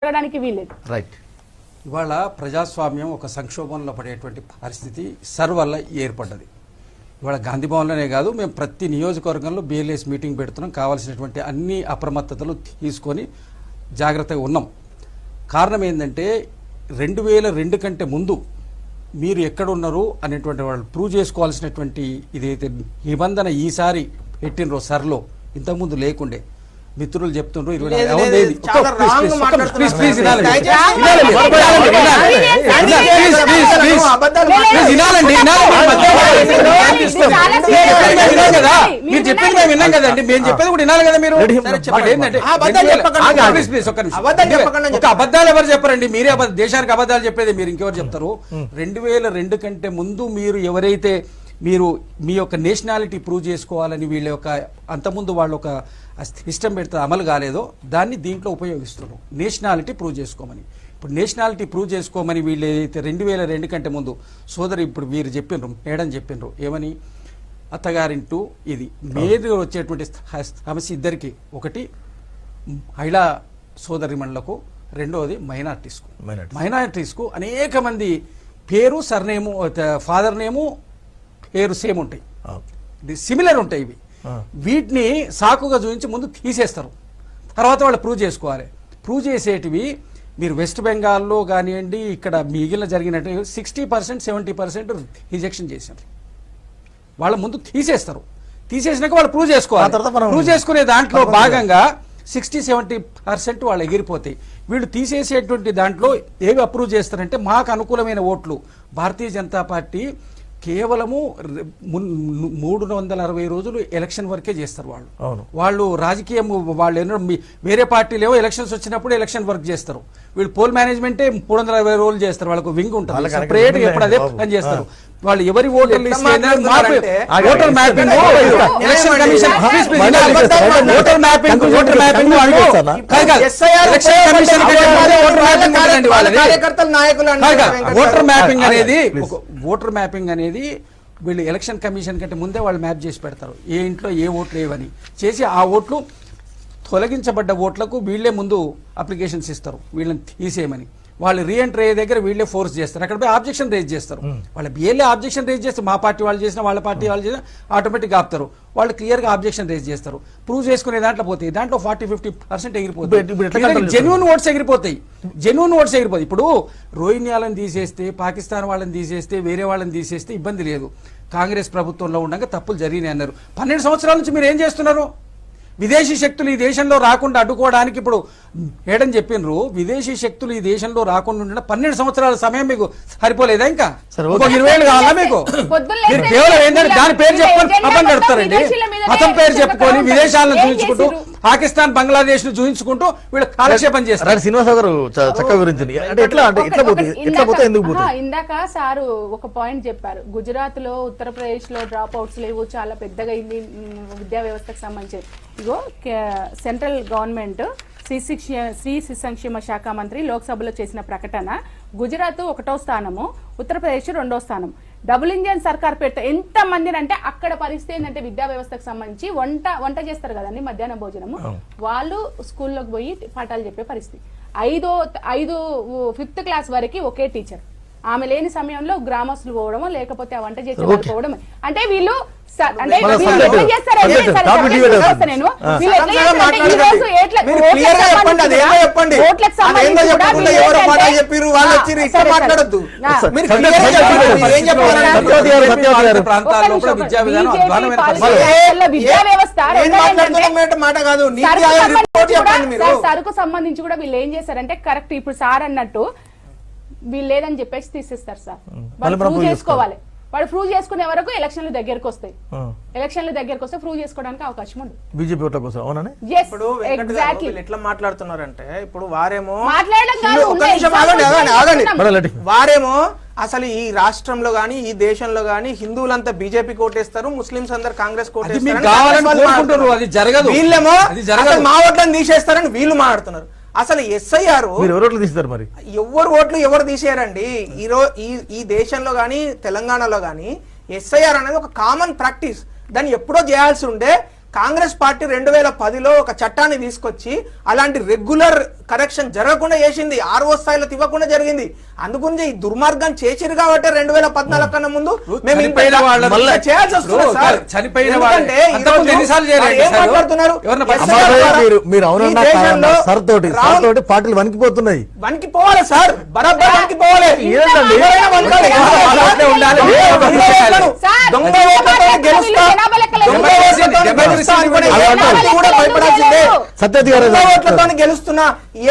జరగడానికి వీల్లేదు. రైట్. ఇవాళ ప్రజాస్వామ్యం ఒక సంక్షోభంలో పడేటువంటి పరిస్థితి సర్ వల్ల ఏర్పడ్డది. ఇవాళ గాంధీ భవన్లోనే కాదు, మేము ప్రతి నియోజకవర్గంలో బిఎల్ఎస్ మీటింగ్ పెడుతున్నాం, కావాల్సినటువంటి అన్ని అప్రమత్తతలు తీసుకొని జాగ్రత్తగా ఉన్నాం. కారణం ఏంటంటే 2002 కంటే ముందు మీరు ఎక్కడున్నారు అనేటువంటి వాళ్ళు ప్రూవ్ చేసుకోవాల్సినటువంటి ఇదైతే నిబంధన ఈసారి పెట్టినరో సర్లో ఇంతకుముందు లేకుండే. మిత్రులు చెప్తుండ్రు 24 మీరు చెప్పింది మేము విన్నాం కదండి, మేము చెప్పేది కూడా వినాలి కదా. మీరు ఒక అబద్ధాలు ఎవరు చెప్పారండి? మీరే దేశానికి అబద్ధాలు చెప్పేది మీరు, ఇంకెవరు చెప్తారు? 2002 కంటే ముందు మీరు ఎవరైతే మీరు మీ యొక్క నేషనాలిటీ ప్రూవ్ చేసుకోవాలని వీళ్ళ యొక్క అంతకుముందు వాళ్ళు ఒక సిస్టమ్ పెడితే అమలు కాలేదో దాన్ని దీంట్లో ఉపయోగిస్తున్నారు, నేషనాలిటీ ప్రూవ్ చేసుకోమని. ఇప్పుడు నేషనాలిటీ ప్రూవ్ చేసుకోమని వీళ్ళు ఏదైతే 2002 కంటే ముందు సోదరు ఇప్పుడు వీరు చెప్పిండ్రు, మేడం చెప్పిండ్రు ఏమని, అత్తగారింటూ ఇది మీరు వచ్చేటువంటి సమస్య ఇద్దరికి, ఒకటి మహిళా సోదరిమణులకు, రెండవది మైనారిటీస్కు అనేక మంది పేరు సర్నేము ఫాదర్ నేము పేరు సేమ్ ఉంటాయి, సిమిలర్ ఉంటాయి. ఇవి వీటిని సాకుగా చూపించి ముందు తీసేస్తారు, తర్వాత వాళ్ళు ప్రూవ్ చేసుకోవాలి. ప్రూవ్ చేసేటివి మీరు వెస్ట్ బెంగాల్లో కానివ్వండి, ఇక్కడ మిగిలిన జరిగినట్టు 60% 70% రిజెక్షన్ చేశారు. వాళ్ళ ముందు తీసేస్తారు, తీసేసినాక వాళ్ళు ప్రూవ్ చేసుకోవాలి. ప్రూవ్ చేసుకునే దాంట్లో భాగంగా 60-70% వాళ్ళు ఎగిరిపోతాయి. వీళ్ళు తీసేసేటువంటి దాంట్లో ఏవి అప్రూవ్ చేస్తారంటే మాకు అనుకూలమైన ఓట్లు. భారతీయ జనతా పార్టీ కేవలము 360 రోజులు ఎలక్షన్ వరకే చేస్తారు వాళ్ళు రాజకీయం. వాళ్ళు ఎన్నో వేరే పార్టీలు ఏవో ఎలక్షన్స్ వచ్చినప్పుడు ఎలక్షన్ వర్క్ చేస్తారు, వీళ్ళు పోల్ మేనేజ్మెంటే 360 రోజులు చేస్తారు. వాళ్ళకు వింగ్ ఉంటుంది సపరేట్, ఎప్పుడు అదే పని చేస్తారు. వాళ్ళు ఎవరి ఓటర్లు voter mapping election commission voter mapping voter mapping అనేది వీళ్ళు ఎలక్షన్ కమిషన్ కంటే ముందే వాళ్ళు మ్యాప్ చేసి పెడతారు, ఏ ఇంట్లో ఏ ఓట్లు ఏవని చేసి ఆ ఓట్లు తొలగించబడ్డ ఓట్లకు వీళ్ళే ముందు అప్లికేషన్స్ ఇస్తారు వీళ్ళని తీసేయమని. వాళ్ళు రీఎంట్రీ అయ్యే దగ్గర వీళ్ళే ఫోర్స్ చేస్తారు, అక్కడ పోయి ఆబ్జెక్షన్ రేజ్ చేస్తారు. వాళ్ళ బిఎల్ఏ ఆబ్జెక్షన్ రేజ్ చేస్తారు, మా పార్టీ వాళ్ళు చేసిన వాళ్ళ పార్టీ వాళ్ళు చేసిన ఆటోమేటిక్గా ఆపుతారు. వాళ్ళు క్లియర్గా ఆబ్జెక్షన్ రేజ్ చేస్తారు, ప్రూవ్ చేసుకునే దాంట్లో పోతాయి. దాంట్లో 40-50% ఎగిరిపోతాయి, జెన్యూన్ ఓట్స్ ఎగిరిపోతాయి. ఇప్పుడు రోహింగ్యాలను తీసేస్తే, పాకిస్తాన్ వాళ్ళని తీసేస్తే, వేరే వాళ్ళని తీసేస్తే ఇబ్బంది లేదు. కాంగ్రెస్ ప్రభుత్వంలో ఉండగా తప్పులు జరిగినాయి అన్నారు. 12 సంవత్సరాల నుంచి మీరు ఏం చేస్తున్నారు? విదేశీ శక్తులు ఈ దేశంలో రాకుండా అడ్డుకోవడానికి ఇప్పుడు ఏడని చెప్పినరు, విదేశీ శక్తులు ఈ దేశంలో రాకుండా ఉండడం 12 సంవత్సరాల సమయం మీకు సరిపోలేదా? ఇంకా 20 ఏళ్ళు కావాలా మీకు? మీరు కేవలం ఏంటంటే దాని పేరు చెప్పుకొని అర్థం గడుపుతారండి. మతం పేరు చెప్పుకొని విదేశాలను చూపించుకుంటూ, పాకిస్తాన్ బంగ్లాదేశ్ ను చూపించుకుంటూ వీళ్ళు కాలక్షేపం చేస్తారు. శ్రీనివాసరావు గారు చక్కగా వివరించింది. ఇందాక సారు ఒక పాయింట్ చెప్పారు, గుజరాత్ లో ఉత్తరప్రదేశ్ లో డ్రాప్ అవుట్స్ లేవు, చాలా పెద్దగా అయింది విద్యా వ్యవస్థకు సంబంధించి. ఇగో సెంట్రల్ గవర్నమెంట్ స్త్రీ సంక్షేమ శాఖ మంత్రి లోక్సభలో చేసిన ప్రకటన, గుజరాత్ 1వ స్థానము, ఉత్తరప్రదేశ్ 2వ స్థానం. డబుల్ ఇంజన్ సర్కార్ పెడితే ఎంత మందిని అంటే అక్కడ పరిస్థితి ఏంటంటే విద్యా వ్యవస్థకు సంబంధించి వంట చేస్తారు కదండి, మధ్యాహ్న భోజనము, వాళ్ళు స్కూల్లోకి పోయి పాఠాలు చెప్పే పరిస్థితి. 5th క్లాస్ వరకు ఒకే టీచర్, ఆమె లేని సమయంలో గ్రామస్తులు పోవడము, లేకపోతే ఆ వంట చేసే వాళ్ళు పోవడం. అంటే వీళ్ళు సరుకు సంబంధించి కూడా వీళ్ళు ఏం చేశారంటే కరెక్ట్ ఇప్పుడు సార్ అన్నట్టు వీళ్ళు లేదని చెప్పేసి తీసేస్తారు సార్. వాళ్ళు ప్రూవ్ చేసుకోవాలి, వాడు ప్రూవ్ చేసుకునే వరకు ఎలక్షన్లు దగ్గరకు వస్తాయి, ఎలక్షన్లు దగ్గరకు వస్తే ప్రూవ్ చేసుకోవడానికి అవకాశం ఉంది బీజేపీ ఓట్ల కోసం. అవునా? ఇప్పుడు ఎట్లా మాట్లాడుతున్నారంటే ఇప్పుడు వారేమో అసలు ఈ రాష్ట్రంలో గానీ ఈ దేశంలో గానీ హిందువులంతా బీజేపీ కోటేస్తారు, ముస్లింస్ అందరు కాంగ్రెస్ కోటేస్తారు, వీళ్ళేమో మా ఓట్లను తీసేస్తారని వీళ్ళు మాట్లాడుతున్నారు. అసలు ఎస్ఐఆర్ తీస్తారు, మరి ఎవరు ఓట్లు ఎవరు తీసేయారండి? ఈ దేశంలో గానీ తెలంగాణలో గానీ ఎస్ఐఆర్ అనేది ఒక కామన్ ప్రాక్టీస్, దాన్ని ఎప్పుడో చేయాల్సి ఉండే. కాంగ్రెస్ పార్టీ 2010లో ఒక చట్టాన్ని తీసుకొచ్చి అలాంటి రెగ్యులర్ కరెక్షన్ జరగకుండా చేసింది, ఆర్ఓ స్థాయిలో ఇవ్వకుండా జరిగింది. అందుగురించి ఈ దుర్మార్గం చేసిరు కాబట్టి 2014 కన్నా ముందు మేము చనిపోయిన వాళ్ళ- మళ్ళీ చేయాల్సి వస్తుంది సార్. చనిపోయిన ఎందుకంటే వాళ్ళ- అంతకుముందు ఈరోజు ఎన్నిసార్లు చేయలేదు ఏం సార్? మాట్లాడుతున్నారు? ఎవరిని ఎస్ఐఆర్ అమ్మాయి ద్వారా మీరు అవునన్నా ఈ దేశంలో సార్ తోటి పార్టీలు వణికిపోతున్నాయి. వనికి పోవాలి సార్, బరాబర్ వనికి పోవాలి. ఏంటండి? ఎవరైనా వనకాలి. వాళ్ళే ఉండాలి. సార్, దొంగ ఓట్లతో గెలుస్తా, జనాభా లెక్కలు దొంగ ఎందుకు ఓట్లతో డెబ్బై గెలుస్తా అనుకునే అలా ఏ అంటారు. పార్టీ కూడా భయపడాల్సిందే. సత్యవతి గారు దొంగ ఓట్లతో గెలుస్తున్న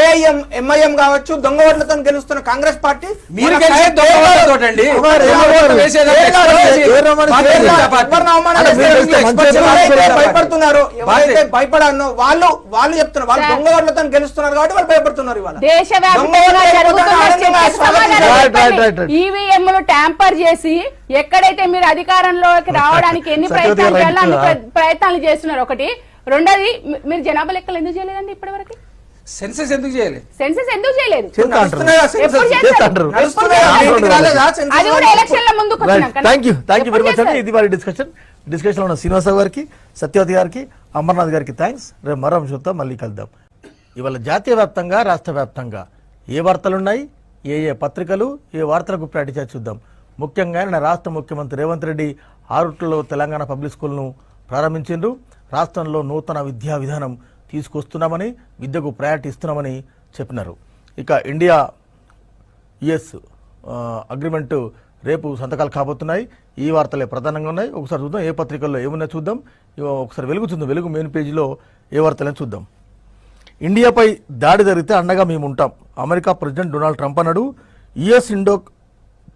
ఏఎం ఎంఐఎం కావచ్చు, దొంగ ఓట్లతో గెలుస్తున్న కాంగ్రెస్ పార్టీ మీరు మన గెలిచే సైడ్ దొంగ ఓట్లతోటండి. మరి ఏం దొంగ ఓట్లు చేస్తారు? వేసేదంటే ఏం expert చేస్తారు? చేసి- ఎవరు రమ్మని పార్టీ చేయలేదు. చేసే పార్టీ. ఎవరిని అవమానం అలా మీరు చేస్తే expert మంచిగా చేసే ఎవరైతే పార్టీ. భయపడుతున్నారో, ఎవరైతే పార్టీ. భయపడానో వాళ్ళు చెప్తున్నారు, వాళ్ళు దొంగ ఓట్లతో గెలుస్తున్నారు కాబట్టి వాళ్ళు భయపడుతున్నారు ఇవాళ. దొంగ దేశవ్యాప్తంగా ఓట్లు జరుగుతున్న వేయకపోతే ఆనందంగా చర్చకు స్వాగతం సమాధానం రైట్, రైట్, చెప్పండి. రైట్. ఈవీఎంలు ట్యాంపర్ చేసి ఎక్కడైతే మీరు అధికారంలోకి రావడానికి ఎన్ని సత్యవతి గారు ప్రయత్నాలు చేయాలో అన్ని రైట్. ప్రయత్నాలు చేస్తున్నారు. ఒకటి, రెండోది మీరు జనాభా లెక్కలు ఎందుకు చేయలేదండి ఇప్పటివరకు? సెన్సెస్ ఎందుకు చేయాలి? సెన్సెస్ ఎందుకు చేయలేదు? చేస్తా అంటారు. నడుస్తున్నాయా సెన్సస్? ఎప్పుడు చేస్తారు? చేస్తా అంటారు. నడుస్తున్నాయా? ఎప్పుడు ఇంటికి రాలేదా సెన్సస్? అది కూడా ఎలక్షన్ల ముందుకు వచ్చినాక. థ్యాంక్ యూ వెరీ మచ్ అండి. ఎప్పుడు ఇది వారి డిస్కషన్ ఉన్న శ్రీనివాసరావు గారికి, సత్యవతి గారికి, అమర్నాథ్ గారికి థ్యాంక్స్. రేపు మరో అంశంతో మళ్ళీ కలుద్దాం. ఇవాళ జాతీయ వ్యాప్తంగా, రాష్ట్ర వ్యాప్తంగా ఏ వార్తలున్నాయి, ఏ పత్రికలు ఏ వార్తలకు ప్రకటించా చూద్దాం. ముఖ్యంగా నిన్న రాష్ట్ర ముఖ్యమంత్రి రేవంత్ రెడ్డి ఆరుట్లలో తెలంగాణ పబ్లిక్ స్కూల్ను ప్రారంభించిండ్రు. రాష్ట్రంలో నూతన విద్యా విధానం తీసుకొస్తున్నామని, విద్యకు ప్రయారిటీ ఇస్తున్నామని చెప్పినారు. ఇక ఇండియా యుఎస్ అగ్రిమెంట్ రేపు సంతకాలు కాబోతున్నాయి. ఈ వార్తలే ప్రధానంగా ఉన్నాయి. ఒకసారి చూద్దాం ఏ పత్రికల్లో ఏమున్నాయో చూద్దాం. ఒకసారి వెలుగు చూద్దాం. వెలుగు మెయిన్ పేజీలో ఏ వార్తలని చూద్దాం. ఇండియాపై దాడి జరిగితే అండగా మేము ఉంటాం, అమెరికా ప్రెసిడెంట్ డొనాల్డ్ ట్రంప్ అన్నాడు. యుఎస్ ఇండో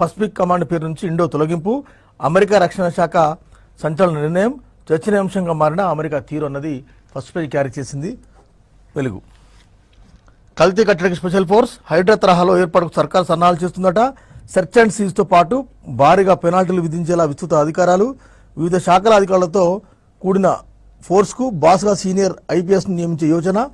పసిఫిక్ కమాండ్ పేరు నుంచి ఇండో తొలగింపు, అమెరికా రక్షణ శాఖ సంచలన నిర్ణయం, చర్చనీయాంశంగా మారిన అమెరికా తీరు అన్నది ఫస్ట్ పేజ్ క్యారీ చేసింది వెలుగు. కల్తీ కట్టడికి స్పెషల్ ఫోర్స్, హైడ్రా తరహాలో ఏర్పాటుకు సర్కార్ సన్నాహాలు చేస్తుందట. సెర్చ్ అండ్ సీజ్తో పాటు భారీగా పెనాల్టీలు విధించేలా విస్తృత అధికారాలు, వివిధ శాఖల అధికారులతో కూడిన ఫోర్స్కు బాస్గా సీనియర్ ఐపీఎస్ను నియమించే యోచన.